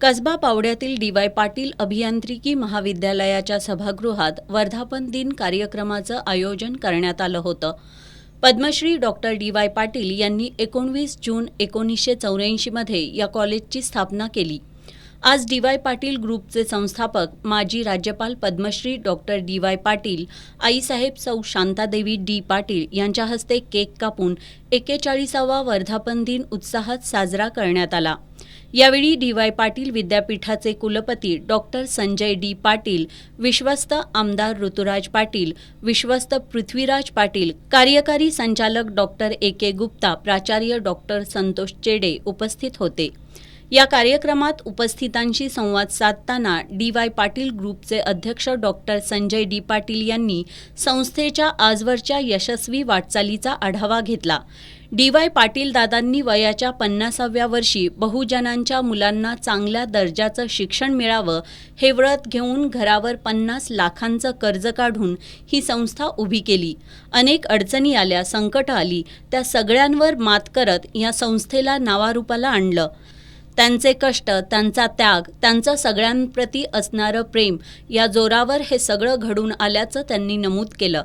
Kasba पावड्यातील DY. Patil अभियांत्रिकी महाविद्यालयाच्या सभागृहात वर्धापन दिन कार्यक्रमाचं आयोजन करण्यात आलं होतं. Padmashri doctor DY. पाटील यांनी 19 जून 1984 मध्ये या कॉलेजची स्थापना केली. आज डी.वाय. पाटील ग्रुपचे संस्थापक माजी राज्यपाल पद्मश्री डॉक्टर डी.वाय. पाटील, आईसाहेब सौ शांतादेवी डी. पाटील यांच्या हस्ते केक कापून 41वा वर्धापन दिन उत्साहात साजरा करण्यात आला. यावेळी डी.वाय. पाटील विद्यापीठाचे कुलपती डॉक्टर संजय डी. पाटील, विश्वस्त आमदार ऋतुराज पाटील, विश्वस्त पृथ्वीराज पाटील, कार्यकारी संचालक डॉक्टर ए.के. गुप्ता, प्राचार्य डॉक्टर संतोष चेडे उपस्थित होते. या कार्यक्रमात उपस्थितांशी संवाद साधताना डी.वाय. पाटील ग्रुपचे अध्यक्ष डॉक्टर संजय डी. पाटील यांनी संस्थेच्या आजवरच्या यशस्वी वाटचालीचा आढावा घेतला. डी.वाय. पाटील दादांनी वयाच्या 50व्या वर्षी बहुजनांच्या मुलांना चांगल्या दर्जाचं शिक्षण मिळावं हे व्रत घेऊन घरावर 50 लाखांचं कर्ज काढून ही संस्था उभी केली. अनेक अडचणी आल्या, संकट आली, त्या सगळ्यांवर मात करत या संस्थेला नावारूपाला आणलं. त्यांचे कष्ट, त्यांचा त्याग, त्यांचं सगळ्यांप्रती असणारं प्रेम या जोरावर हे सगळं घडून आल्याचं त्यांनी नमूद केलं.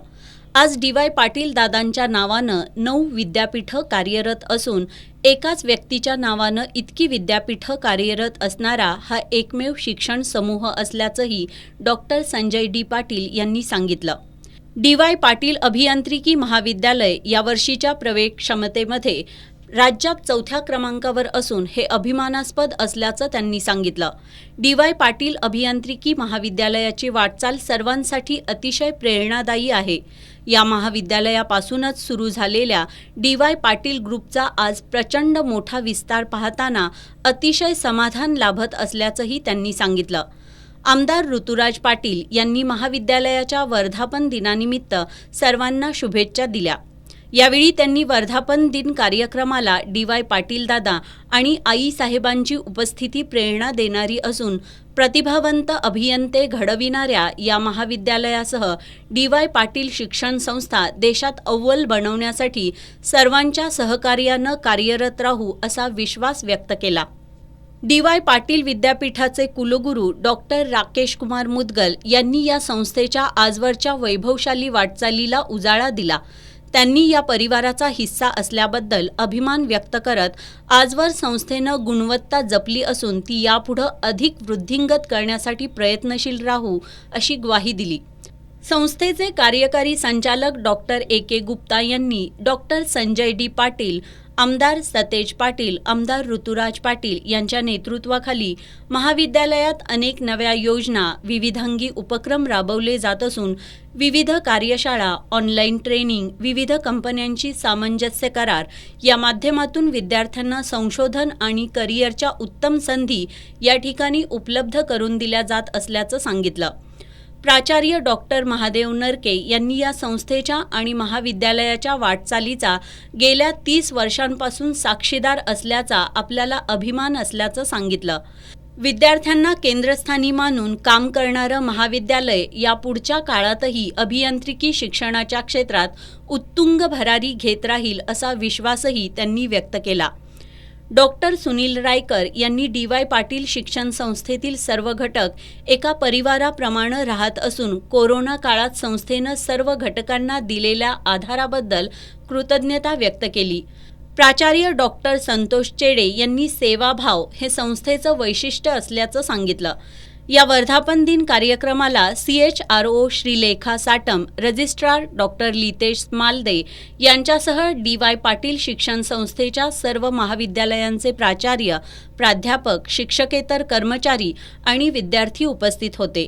आज डी.वाय. पाटील दादांच्या नावानं 9 विद्यापीठं कार्यरत असून एकाच व्यक्तीच्या नावानं इतकी विद्यापीठं कार्यरत असणारा हा एकमेव शिक्षण समूह असल्याचंही डॉक्टर संजय डी. पाटील यांनी सांगितलं. डी.वाय. पाटील अभियांत्रिकी महाविद्यालय यावर्षीच्या प्रवेश क्षमतेमध्ये राज्यात 4थ्या क्रमांकावर असून हे अभिमानास्पद असल्याचं त्यांनी सांगितलं. डी.वाय. पाटील अभियांत्रिकी महाविद्यालयाची वाटचाल सर्वांसाठी अतिशय प्रेरणादायी आहे. या महाविद्यालयापासूनच सुरू झालेल्या डी.वाय. पाटील ग्रुपचा आज प्रचंड मोठा विस्तार पाहताना अतिशय समाधान लाभत असल्याचंही त्यांनी सांगितलं. आमदार ऋतुराज पाटील यांनी महाविद्यालयाच्या वर्धापन दिनानिमित्त सर्वांना शुभेच्छा दिल्या. यावेळी त्यांनी वर्धापन दिन कार्यक्रमाला डी.वाय. पाटील दादा आणि आईसाहेबांची उपस्थिती प्रेरणा देणारी असून प्रतिभावंत अभियंते घडविणाऱ्या या महाविद्यालयासह डी.वाय. पाटील शिक्षण संस्था देशात अव्वल बनवण्यासाठी सर्वांच्या सहकार्यानं कार्यरत राहू असा विश्वास व्यक्त केला. डी.वाय. पाटील विद्यापीठाचे कुलगुरू डॉक्टर राकेश कुमार मुदगल यांनी या संस्थेच्या आजवरच्या वैभवशाली वाटचालीला उजाळा दिला. त्यांनी या परिवाराचा हिस्सा असल्याबद्दल अभिमान व्यक्त करत आजवर संस्थेनं गुणवत्ता जपली असून ती यापुढं अधिक वृद्धिंगत करण्यासाठी प्रयत्नशील राहू अशी ग्वाही दिली. संस्थेचे कार्यकारी संचालक डॉक्टर ए.के. गुप्ता यांनी डॉक्टर संजय डी. पाटील, आमदार सतेज पाटील, आमदार ऋतुराज पाटील यांच्या नेतृत्वाखाली महाविद्यालयात अनेक नव्या योजना, विविधांगी उपक्रम राबवले जात असून विविध कार्यशाळा, ऑनलाईन ट्रेनिंग, विविध कंपन्यांची सामंजस्य करार या माध्यमातून विद्यार्थ्यांना संशोधन आणि करिअरच्या उत्तम संधी या ठिकाणी उपलब्ध करून दिल्या जात असल्याचं सांगितलं. प्राचार्य डॉक्टर महादेव नरके यांनी या संस्थेच्या आणि महाविद्यालयाच्या वाटचालीचा गेल्या 30 वर्षांपासून साक्षीदार असल्याचा आपल्याला अभिमान असल्याचं सांगितलं. विद्यार्थ्यांना केंद्रस्थानी मानून काम करणारं महाविद्यालय यापुढच्या काळातही अभियांत्रिकी शिक्षणाच्या क्षेत्रात उत्तुंग भरारी घेत राहील असा विश्वासही त्यांनी व्यक्त केला. डॉक्टर सुनील रायकर यांनी डी.वाय. पाटील शिक्षण संस्थेतील सर्व घटक एका परिवाराप्रमाणे राहत असून कोरोना काळात संस्थेनं सर्व घटकांना दिलेल्या आधाराबद्दल कृतज्ञता व्यक्त केली. प्राचार्य डॉक्टर संतोष चेडे यांनी सेवाभाव हे संस्थेचं वैशिष्ट्य असल्याचं सांगितलं. या वर्धापन दिन कार्यक्रमाला CHRO Shrilekha Satam, registrar doctor Litesh Malde यांच्यासह डी.वाय. पाटील शिक्षण संस्थेच्या सर्व महाविद्यालयांचे प्राचार्य, प्राध्यापक, शिक्षकेतर कर्मचारी आणि विद्यार्थी उपस्थित होते.